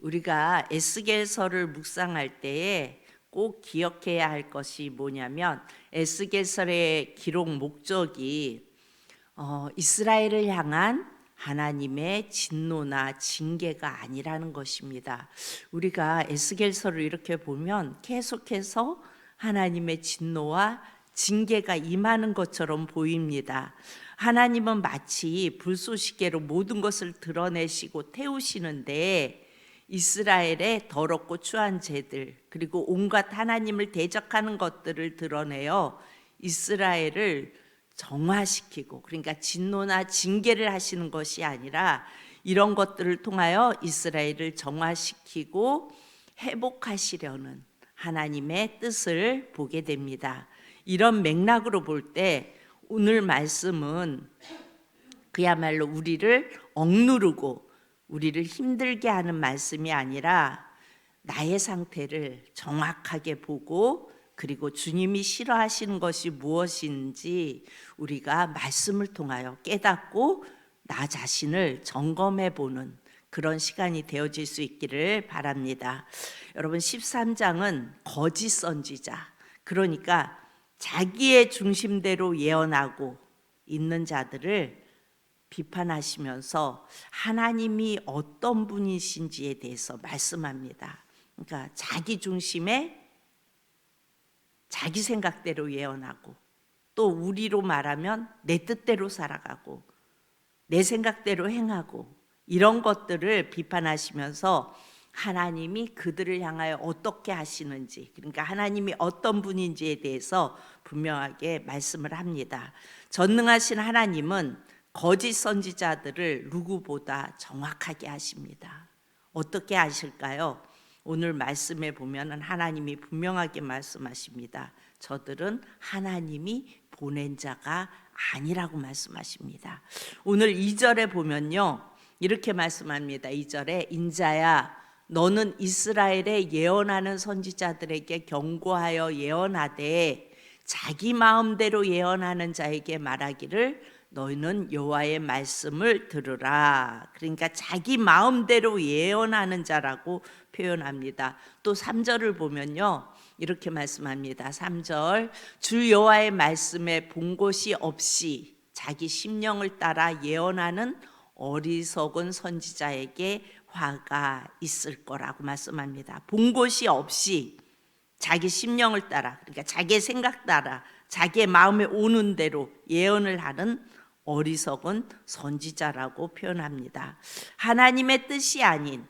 우리가 에스겔서를 묵상할 때에 꼭 기억해야 할 것이 뭐냐면 에스겔서의 기록 목적이 이스라엘을 향한 하나님의 진노나 징계가 아니라는 것입니다. 우리가 에스겔서를 이렇게 보면 계속해서 하나님의 진노와 징계가 임하는 것처럼 보입니다. 하나님은 마치 불쏘시개로 모든 것을 드러내시고 태우시는데 이스라엘의 더럽고 추한 죄들 그리고 온갖 하나님을 대적하는 것들을 드러내어 이스라엘을 정화시키고, 그러니까 진노나 징계를 하시는 것이 아니라 이런 것들을 통하여 이스라엘을 정화시키고 회복하시려는 하나님의 뜻을 보게 됩니다. 이런 맥락으로 볼 때 오늘 말씀은 그야말로 우리를 억누르고 우리를 힘들게 하는 말씀이 아니라 나의 상태를 정확하게 보고 그리고 주님이 싫어하시는 것이 무엇인지 우리가 말씀을 통하여 깨닫고 나 자신을 점검해 보는 그런 시간이 되어질 수 있기를 바랍니다. 여러분, 13장은 거짓 선지자, 그러니까 자기의 중심대로 예언하고 있는 자들을 비판하시면서 하나님이 어떤 분이신지에 대해서 말씀합니다. 그러니까 자기 중심에 자기 생각대로 예언하고, 또 우리로 말하면 내 뜻대로 살아가고 내 생각대로 행하고, 이런 것들을 비판하시면서 하나님이 그들을 향하여 어떻게 하시는지, 그러니까 하나님이 어떤 분인지에 대해서 분명하게 말씀을 합니다. 전능하신 하나님은 거짓 선지자들을 누구보다 정확하게 하십니다. 어떻게 하실까요? 오늘 말씀에 보면은 하나님이 분명하게 말씀하십니다. 저들은 하나님이 보낸 자가 아니라고 말씀하십니다. 오늘 2절에 보면요, 이렇게 말씀합니다. 2절에 인자야 너는 이스라엘에 예언하는 선지자들에게 경고하여 예언하되 자기 마음대로 예언하는 자에게 말하기를 너희는 여호와의 말씀을 들으라. 그러니까 자기 마음대로 예언하는 자라고 표현합니다. 또 3절을 보면요, 이렇게 말씀합니다. 3절 주 여호와의 말씀에 본곳이 없이 자기 심령을 따라 예언하는 어리석은 선지자에게 화가 있을 거라고 말씀합니다. 본곳이 없이 자기 심령을 따라, 그러니까 자기의 생각 따라 자기의 마음에 오는 대로 예언을 하는 어리석은 선지자라고 표현합니다. 하나님의 뜻이 아닌,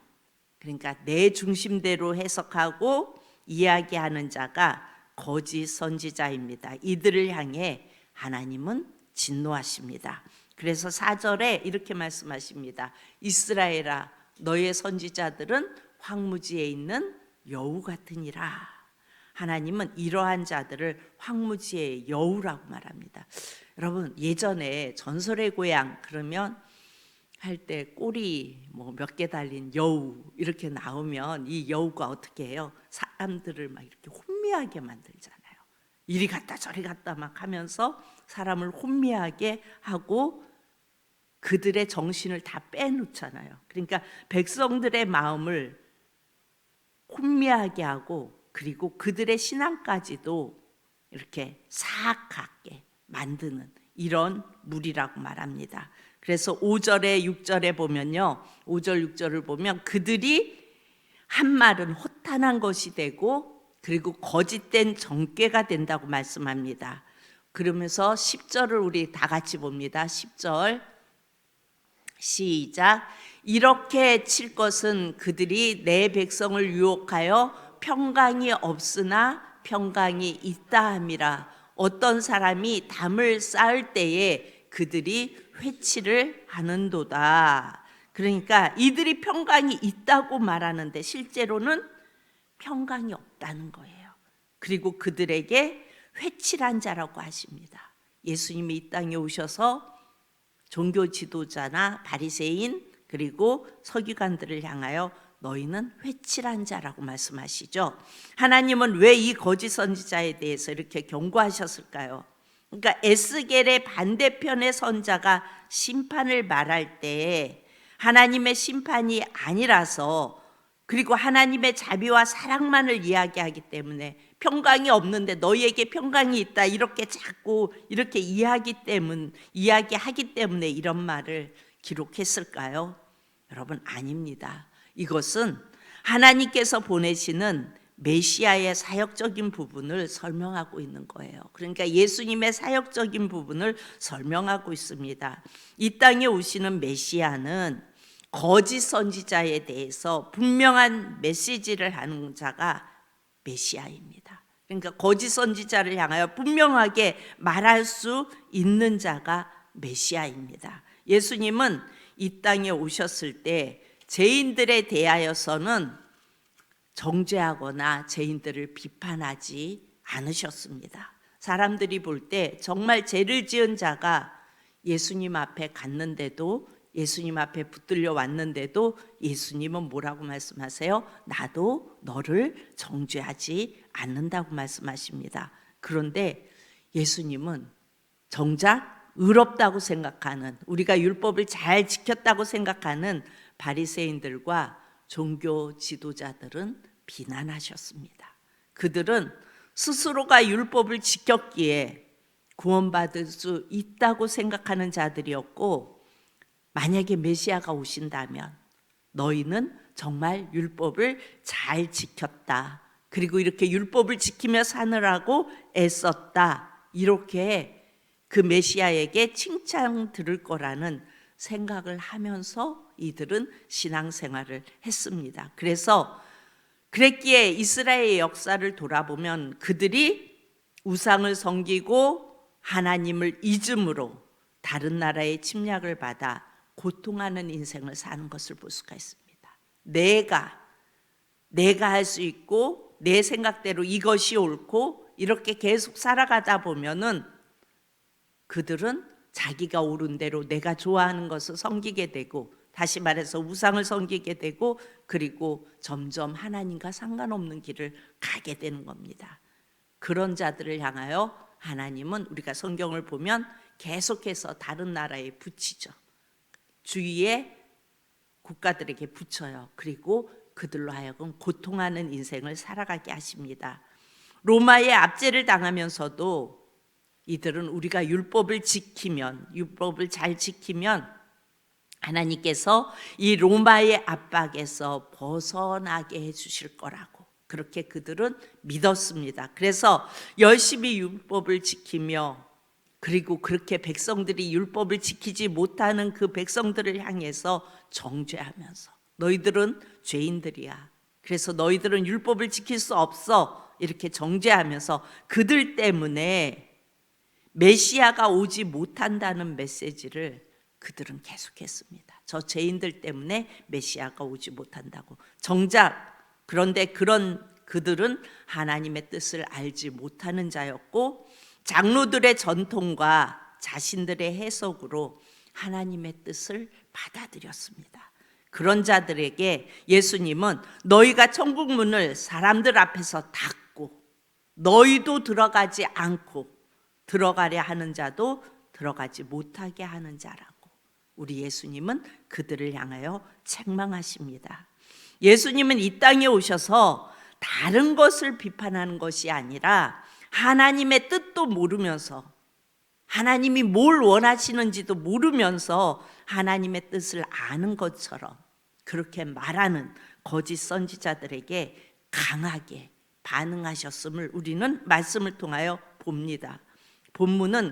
그러니까 내 중심대로 해석하고 이야기하는 자가 거짓 선지자입니다. 이들을 향해 하나님은 진노하십니다. 그래서 4절에 이렇게 말씀하십니다. 이스라엘아 너의 선지자들은 황무지에 있는 여우 같으니라. 하나님은 이러한 자들을 황무지의 여우라고 말합니다. 여러분, 예전에 전설의 고향 그러면 할 때 꼬리 몇 개 달린 여우 이렇게 나오면 이 여우가 어떻게 해요? 사람들을 막 이렇게 혼미하게 만들잖아요. 이리 갔다 저리 갔다 막 하면서 사람을 혼미하게 하고 그들의 정신을 다 빼놓잖아요. 그러니까 백성들의 마음을 혼미하게 하고 그리고 그들의 신앙까지도 이렇게 사악하게 만드는 이런 무리라고 말합니다. 그래서 5절에 6절에 보면요, 5절 6절을 보면 그들이 한 말은 허탄한 것이 되고 그리고 거짓된 정죄가 된다고 말씀합니다. 그러면서 10절을 우리 다 같이 봅니다. 10절 시작. 이렇게 칠 것은 그들이 내 백성을 유혹하여 평강이 없으나 평강이 있다 함이라. 어떤 사람이 담을 쌓을 때에 그들이 회치를 하는도다. 그러니까 이들이 평강이 있다고 말하는데 실제로는 평강이 없다는 거예요. 그리고 그들에게 회칠한 자라고 하십니다. 예수님이 이 땅에 오셔서 종교 지도자나 바리새인 그리고 서기관들을 향하여 너희는 회칠한 자라고 말씀하시죠. 하나님은 왜 이 거짓 선지자에 대해서 이렇게 경고하셨을까요? 그러니까 에스겔의 반대편의 선자가 심판을 말할 때 하나님의 심판이 아니라서 그리고 하나님의 자비와 사랑만을 이야기하기 때문에 평강이 없는데 너희에게 평강이 있다 이렇게 자꾸 이렇게 이야기하기 때문에 이런 말을 기록했을까요? 여러분, 아닙니다. 이것은 하나님께서 보내시는 메시아의 사역적인 부분을 설명하고 있는 거예요. 그러니까 예수님의 사역적인 부분을 설명하고 있습니다. 이 땅에 오시는 메시아는 거짓 선지자에 대해서 분명한 메시지를 하는 자가 메시아입니다. 그러니까 거짓 선지자를 향하여 분명하게 말할 수 있는 자가 메시아입니다. 예수님은 이 땅에 오셨을 때 죄인들에 대하여서는 정죄하거나 죄인들을 비판하지 않으셨습니다. 사람들이 볼 때 정말 죄를 지은 자가 예수님 앞에 갔는데도, 예수님 앞에 붙들려 왔는데도 예수님은 뭐라고 말씀하세요? 나도 너를 정죄하지 않는다고 말씀하십니다. 그런데 예수님은 정작 의롭다고 생각하는, 우리가 율법을 잘 지켰다고 생각하는 바리새인들과 종교 지도자들은 비난하셨습니다. 그들은 스스로가 율법을 지켰기에 구원받을 수 있다고 생각하는 자들이었고, 만약에 메시아가 오신다면 너희는 정말 율법을 잘 지켰다, 그리고 이렇게 율법을 지키며 사느라고 애썼다, 이렇게 그 메시아에게 칭찬 들을 거라는 생각을 하면서 이들은 신앙생활을 했습니다. 그랬기에 이스라엘의 역사를 돌아보면 그들이 우상을 섬기고 하나님을 잊음으로 다른 나라의 침략을 받아 고통하는 인생을 사는 것을 볼 수가 있습니다. 내가 할 수 있고 내 생각대로 이것이 옳고 이렇게 계속 살아가다 보면은 그들은 자기가 옳은 대로 내가 좋아하는 것을 섬기게 되고, 다시 말해서 우상을 섬기게 되고, 그리고 점점 하나님과 상관없는 길을 가게 되는 겁니다. 그런 자들을 향하여 하나님은 우리가 성경을 보면 계속해서 다른 나라에 붙이죠. 주위에 국가들에게 붙여요. 그리고 그들로 하여금 고통하는 인생을 살아가게 하십니다. 로마의 압제를 당하면서도 이들은 우리가 율법을 잘 지키면 하나님께서 이 로마의 압박에서 벗어나게 해주실 거라고, 그렇게 그들은 믿었습니다. 그래서 열심히 율법을 지키며, 그리고 그렇게 백성들이 율법을 지키지 못하는 그 백성들을 향해서 정죄하면서 너희들은 죄인들이야, 그래서 너희들은 율법을 지킬 수 없어, 이렇게 정죄하면서 그들 때문에 메시아가 오지 못한다는 메시지를 그들은 계속했습니다. 저 죄인들 때문에 메시아가 오지 못한다고. 정작 그런데 그들은 하나님의 뜻을 알지 못하는 자였고, 장로들의 전통과 자신들의 해석으로 하나님의 뜻을 받아들였습니다. 그런 자들에게 예수님은 너희가 천국 문을 사람들 앞에서 닫고 너희도 들어가지 않고 들어가려 하는 자도 들어가지 못하게 하는 자라고, 우리 예수님은 그들을 향하여 책망하십니다. 예수님은 이 땅에 오셔서 다른 것을 비판하는 것이 아니라 하나님의 뜻도 모르면서, 하나님이 뭘 원하시는지도 모르면서 하나님의 뜻을 아는 것처럼 그렇게 말하는 거짓 선지자들에게 강하게 반응하셨음을 우리는 말씀을 통하여 봅니다.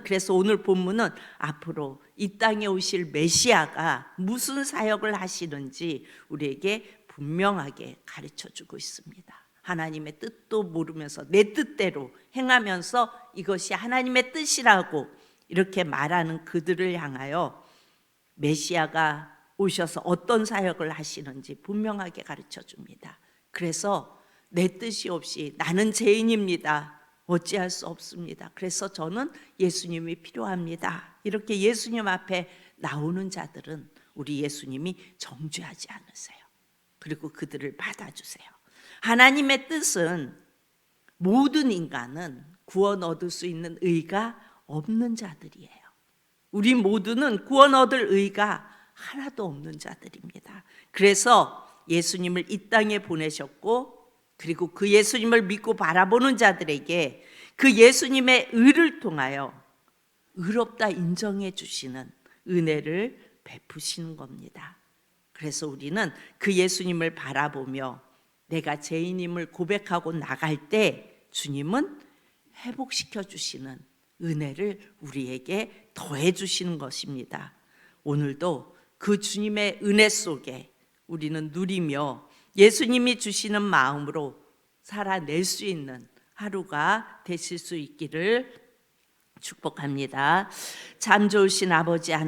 그래서 오늘 본문은 앞으로 이 땅에 오실 메시아가 무슨 사역을 하시는지 우리에게 분명하게 가르쳐 주고 있습니다. 하나님의 뜻도 모르면서 내 뜻대로 행하면서 이것이 하나님의 뜻이라고 이렇게 말하는 그들을 향하여 메시아가 오셔서 어떤 사역을 하시는지 분명하게 가르쳐 줍니다. 그래서 내 뜻이 없이 나는 죄인입니다, 어찌할 수 없습니다, 그래서 저는 예수님이 필요합니다, 이렇게 예수님 앞에 나오는 자들은 우리 예수님이 정죄하지 않으세요. 그리고 그들을 받아주세요. 하나님의 뜻은 모든 인간은 구원 얻을 수 있는 의가 없는 자들이에요. 우리 모두는 구원 얻을 의가 하나도 없는 자들입니다. 그래서 예수님을 이 땅에 보내셨고, 그리고 그 예수님을 믿고 바라보는 자들에게 그 예수님의 의를 통하여 의롭다 인정해 주시는 은혜를 베푸시는 겁니다. 그래서 우리는 그 예수님을 바라보며 내가 죄인임을 고백하고 나갈 때 주님은 회복시켜 주시는 은혜를 우리에게 더해 주시는 것입니다. 오늘도 그 주님의 은혜 속에 우리는 누리며 예수님이 주시는 마음으로 살아낼 수 있는 하루가 되실 수 있기를 축복합니다. 참 좋으신 아버지 하나님,